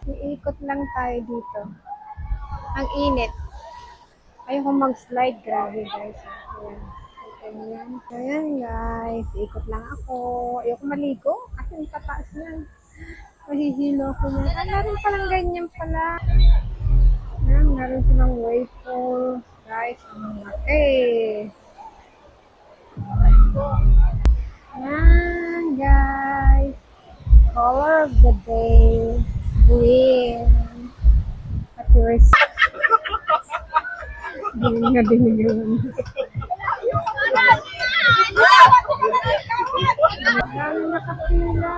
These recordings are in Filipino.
Iikot lang tayo dito. Ang init. Ayoko mag-slide. Grabe guys. Ayan. Ayan. Ayan guys. Iikot lang ako. Ayoko maligo. Kasi ang tataas yan. Mahihilo ko na. Ah, meron palang ganyan pala. Ayan, meron silang waffle. Guys, ang laki. Ayan guys. Color of the day. Green. At yours. Dinig na dinig yun. Dami nakapila.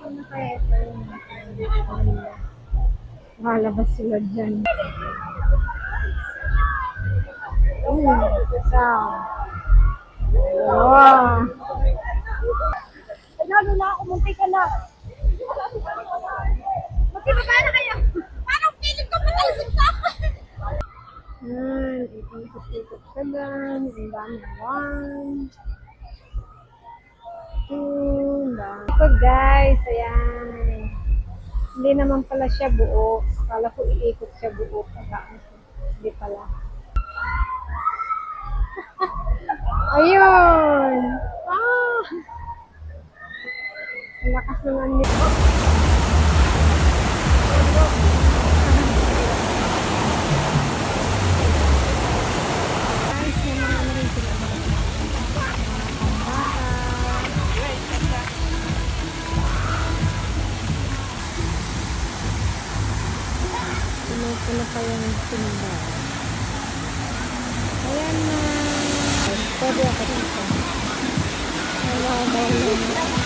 Ano kaya ito yung nakapila? Makalabas sila dyan. Isa. Wow. Ano na ako, munti ka na. Magkibaba na kayo. Parang pilit ko matalasig ka. Yan, ikot-ikot ka dyan. Ang dami. 1, 2, ikot guys. Ayan. Hindi naman pala siya buo. Akala ko iikot siya buo. Hindi pala. Ayun. Ah! Ang lakas naman nito. Guys, may mga rin sila. Puno pa yung timba. Ayan na. Pwede ako dito. Wala.